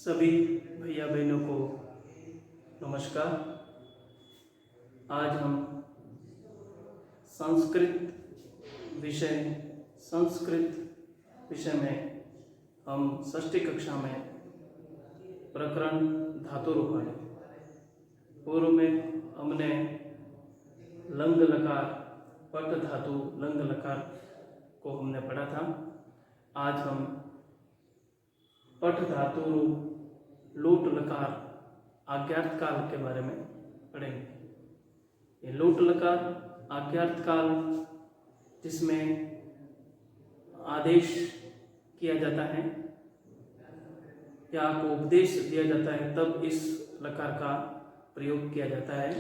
सभी भैया बहनों को नमस्कार। आज हम संस्कृत विषय में हम षष्ठी कक्षा में प्रकरण धातुरूपाणि, पूर्व में हमने लंग लकार, पट धातु लंग लकार को हमने पढ़ा था। आज हम पट धातु लोट लकार आज्ञार्थ काल के बारे में पढ़ेंगे। ये लोट लकार आज्ञार्थ काल जिसमें आदेश किया जाता है या को उपदेश दिया जाता है, तब इस लकार का प्रयोग किया जाता है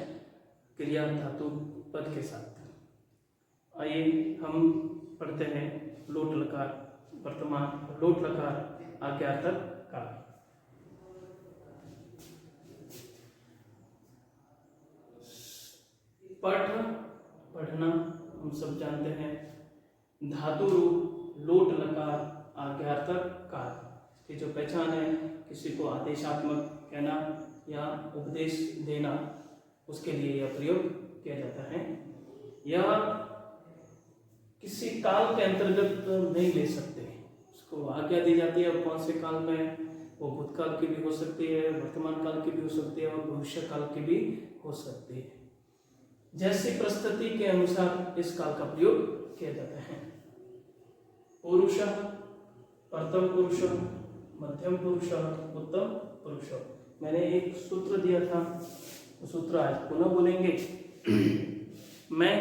क्रिया धातु पद के साथ। आइए हम पढ़ते हैं लोट लकार, वर्तमान लोट लकार आज्ञार्थ काल। पठ पढ़ना हम सब जानते हैं, धातु रूप लोट लकार आज्ञार्थक काल की जो पहचान है, किसी को आदेशात्मक कहना या उपदेश देना, उसके लिए यह प्रयोग किया जाता है। यह किसी काल के अंतर्गत नहीं ले सकते, उसको आज्ञा दी जाती है। और कौन से काल में, वो भूतकाल की भी हो सकती है, वर्तमान काल की भी हो सकती है और भविष्य काल की भी हो सकती है। जैसी परिस्थिति के अनुसार इस काल का प्रयोग किया जाता है। पुरुष, प्रथम पुरुष, मध्यम पुरुष, उत्तम पुरुष। मैंने एक सूत्र दिया था, वो सूत्र आज पुनः बोलेंगे। मैं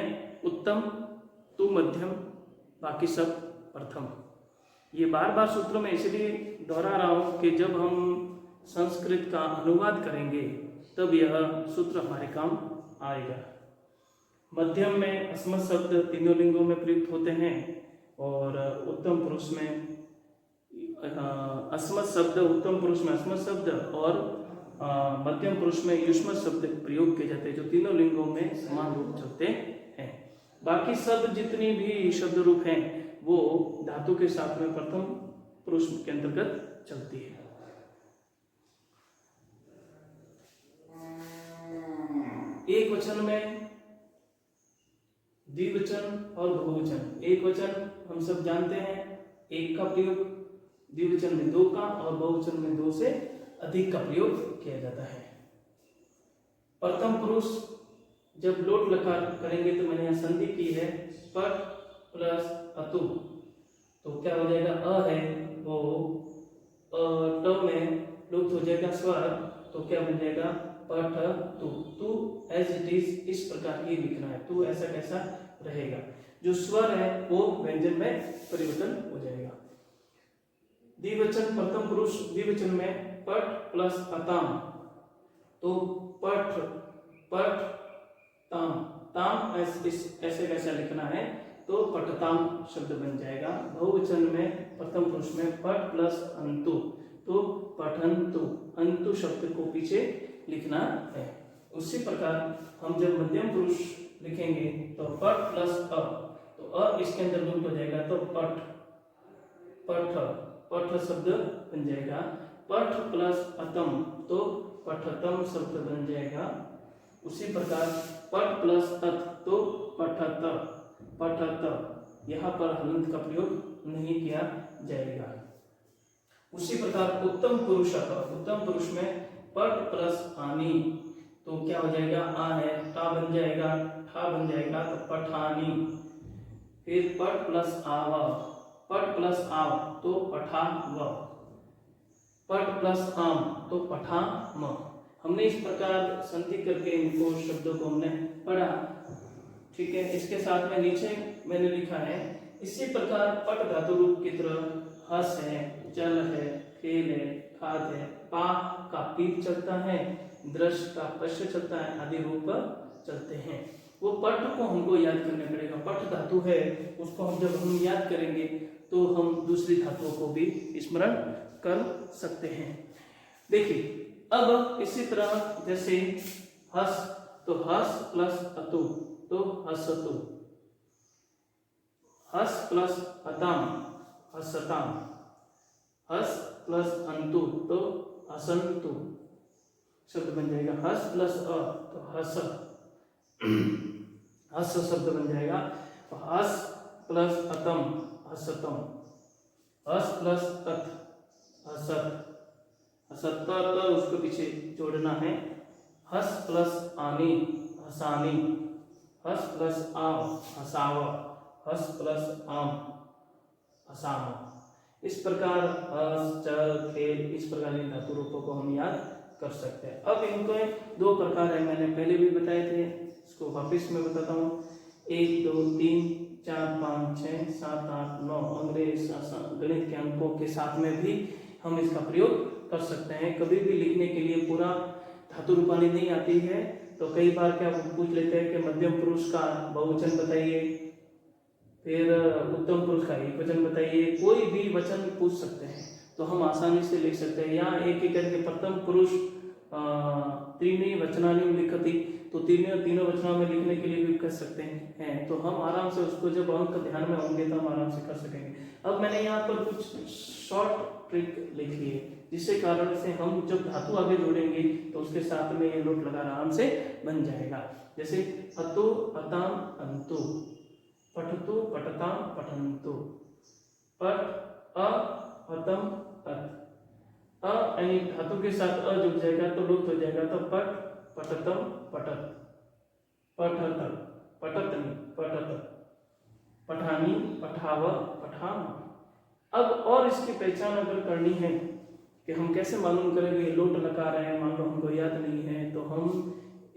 उत्तम, तू मध्यम, बाकी सब प्रथम। ये बार बार सूत्र में इसलिए दोहरा रहा हूं कि जब हम संस्कृत का अनुवाद करेंगे तब यह सूत्र हमारे काम आएगा। मध्यम में अस्मत् शब्द तीनों लिंगों में प्रयुक्त होते हैं और उत्तम पुरुष में अस्मत् शब्द, उत्तम पुरुष में अस्मत् शब्द और मध्यम पुरुष में युष्मत् शब्द प्रयोग किए जाते हैं, जो तीनों लिंगों में समान रूप चलते हैं। बाकी सब जितनी भी शब्द रूप हैं वो धातु के साथ में प्रथम पुरुष के अंतर्गत चलती है। एक वचन में द्विवचन और बहुवचन। एक वचन हम सब जानते हैं, एक का प्रयोग, द्विवचन में दो का और बहुवचन में दो से अधिक का प्रयोग किया जाता है। प्रथम पुरुष जब लोट लकार करेंगे तो मैंने यहां संधि की है, पट प्लस अतु, तो क्या हो जाएगा, अ है वो ट में लुप्त हो जाएगा स्वर, तो क्या बन जाएगा, पठ तु। तू एज इट इज इस प्रकार ही लिखना है, तू ऐसा कैसा रहेगा। जो स्वर है वो व्यंजन में परिवर्तन हो जाएगा। द्विवचन प्रथम पुरुष द्विवचन में पट प्लस अताम, तो पठ पठ ताम, ताम ऐसे कैसा लिखना है, तो पठताम शब्द बन जाएगा। बहुवचन में प्रथम पुरुष में पट प्लस अंतु, तो पठंतु, अंतु शब्द को पीछे लिखना है। उसी प्रकार हम जब मध्यम पुरुष लिखेंगे तो पट प्लस अ, तो अ इसके अंदर लुप्त हो जाएगा, तो पठ पठ पठ शब्द बन जाएगा। पठ प्लस अतम, तो पठतम शब्द बन जाएगा। उसी प्रकार पट प्लस अत, तो पठत पठत, यहाँ पर हलंत का प्रयोग नहीं किया जाएगा। उसी प्रकार उत्तम पुरुष, उत्तम पुरुष में पट प्लस आनी, तो क्या हो जाएगा, आ है, टा बन जाएगा, ठा बन जाएगा, तो पठानी। फिर पट प्लस आव, पट प्लस आव, तो पठाव, पट प्लस आम, तो पठाम। हमने इस प्रकार संधि करके इनको शब्दों को हमने पढ़ा, ठीक है। इसके साथ में नीचे मैंने लिखा है, इसी प्रकार पट धातु रूप की तरह हस है, चल है, खेल है, खाद है, पा का पीप चलता है, दृश्य का पश्य चलता है, आदि रूप चलते हैं। वो पट को हमको याद करना पड़ेगा। पट धातु है, उसको हम जब हम याद करेंगे तो हम दूसरी धातुओं को भी स्मरण कर सकते हैं। देखिए, अब इसी तरह जैसे हस, तो हस प्लस अतु, तो हसतु। हस प्लस अताम, हसताम। हस प्लस अंतु, तो हसंतु शब्द बन जाएगा। हस प्लस अ तो हस, हस शब्द बन जाएगा। तो हस प्लस अतम हसतम, हस प्लस अत हसत, हसत तो उसको पीछे जोड़ना है। हस प्लस आनी हसानी, हस प्लस आव हसाव, हस प्लस आम हसाम। इस प्रकार हस चल खेल इस प्रकार के धातु रूपों को हम याद कर सकते हैं। अब इनके दो प्रकार है, मैंने पहले भी बताए थे, इसको वापिस में बताता हूँ। 1 2 3 4 5 6 7 8 9 अंग्रेज गणित के अंकों के साथ में भी हम इसका प्रयोग कर सकते हैं। कभी भी लिखने के लिए पूरा धातु रूपानी नहीं आती है तो कई बार क्या पूछ लेते हैं कि मध्यम पुरुष का बहुवचन बताइए, फिर उत्तम पुरुष का एक वचन बताइए, कोई भी वचन पूछ सकते हैं तो हम आसानी से लिख सकते हैं। यहाँ एक एक करके प्रथम पुरुष त्रीणी वचनानि लिखती, तो तीनों वचनों में लिखने के लिए भी कर सकते हैं। तो हम आराम से उसको जब अंक ध्यान में होंगे तो हम आराम से कर सकेंगे। अब मैंने यहाँ पर कुछ शॉर्ट ट्रिक लिखी है जिससे कारण से हम जब धातु आगे जोड़ेंगे तो उसके साथ में ये लोट लगा आराम से बन जाएगा। जैसे अतु अताम अंतु, पठतु पठताम पठन्तु, पठ अ अतम अत, अ यानी धातु के साथ अ जुड़ जाएगा तो लुप्त हो जाएगा। तो पठ पठतम पठत, पठत पठतनि पठत, पठानी पठाव पठाम। अब और इसकी पहचान अगर करनी है कि हम कैसे मालूम करेंगे लोट लकार है, मान लो हमको याद नहीं है, तो हम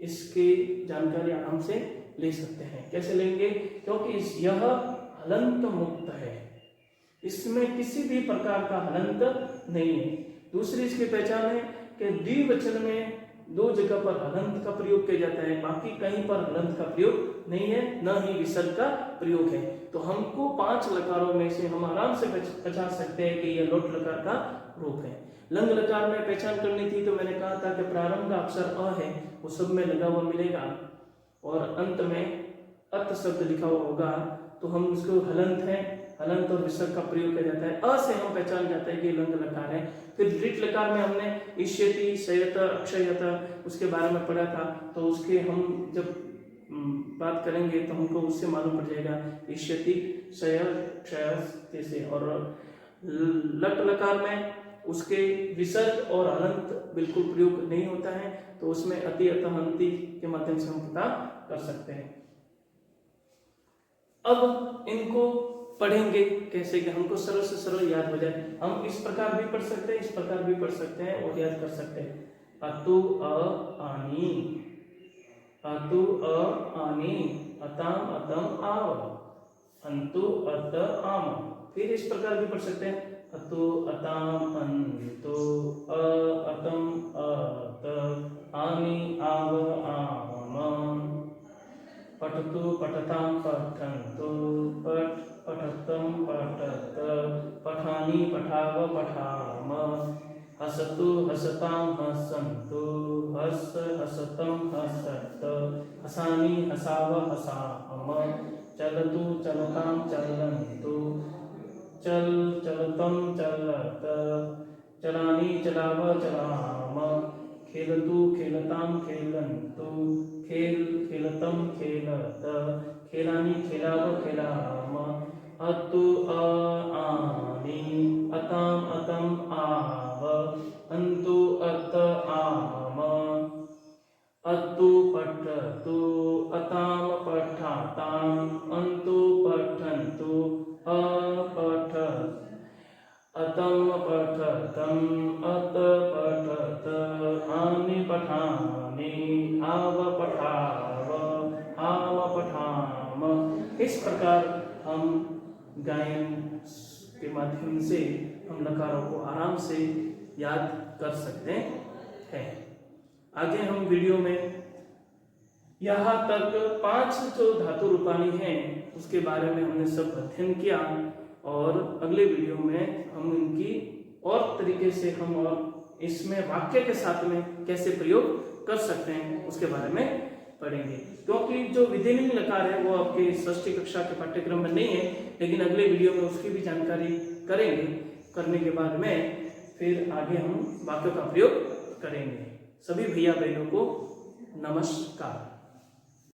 इसकी जानकारी आराम से ले सकते हैं। कैसे लेंगे? क्योंकि यह हलंत मुक्त है, इसमें किसी भी प्रकार का हलंत नहीं है। दूसरी इसकी पहचान है कि द्विवचन में दो जगह पर हलंत का प्रयोग किया जाता है, बाकी कहीं पर हलंत का प्रयोग नहीं है, न ही विसर्ग का प्रयोग है। तो हमको 5 लकारों में से हम आराम से पहचान सकते हैं कि यह लोट लकार का रूप है। लंग लकार में पहचान करनी थी तो मैंने कहा था कि प्रारंभ का अक्षर अ है वो सब में लगा हुआ मिलेगा और अंत में अत शब्द लिखा हुआ होगा, तो हम उसको हलंत है, हलंत और विसर्ग का प्रयोग किया जाता है। अ से हम पहचान जाते हैं कि लंग लकार है। फिर दृढ़ लकार में हमने इष्यति शयत अक्षयत उसके बारे में पढ़ा था, तो उसके हम जब बात करेंगे तो हमको उससे मालूम पड़ जाएगा इष्यति शय क्षय से। और लट लकार में उसके विसर्ग और हलंत बिल्कुल प्रयोग नहीं होता है, तो उसमें अति अतः हंति के माध्यम से हम पता कर सकते हैं। अब इनको पढ़ेंगे कैसे कि हमको सरल से सरल याद हो जाए। हम इस प्रकार भी पढ़ सकते हैं, इस प्रकार भी पढ़ सकते हैं और याद कर सकते हैं। अतु अ आनी, अतु अ आनी, अताम अतम आव, अंतु अत आम। फिर इस प्रकार भी पढ़ सकते हैं। अतु अताम अंतु, अ अतम अत, आनी आव आम, पठतु पठताम पठन्तु, पठ पठतम पठत, पठानी पठाव पठाम, हसतु हसताम हसन्तु, हस हसतम हसत, हसानी हसाव हसाम, चलतु चलताम चलन्तु, चल चलतम चलत, चलानी चलाव चलाम, खेलतु खेलताम खेलन्तु, खेल खेलतम खेलत, खेलानी खेलाव खेलाम, अतु अ आनी, अताम अतम आव, अंतु अत आम, अतु पठतु, अताम पठाताम, अंतु पठन्तु, अपठत, अतम पठतम, अत पठत, आनी पठानी, आव पठाव, आम पठाम। इस प्रकार हम गायन के माध्यम से हम लकारों को आराम से याद कर सकते हैं। आगे हम वीडियो में यहाँ तक 5 जो धातु रूपानी हैं उसके बारे में हमने सब अध्ययन किया, और अगले वीडियो में हम इनकी और तरीके से हम और इसमें वाक्य के साथ में कैसे प्रयोग कर सकते हैं उसके बारे में पढ़ेंगे। क्योंकि जो विधिलिंग लकार है वो आपके षष्ठी कक्षा के पाठ्यक्रम में नहीं है, लेकिन अगले वीडियो में उसकी भी जानकारी करेंगे। करने के बाद में फिर आगे हम वाक्यों का प्रयोग करेंगे। सभी भैया बहनों को नमस्कार।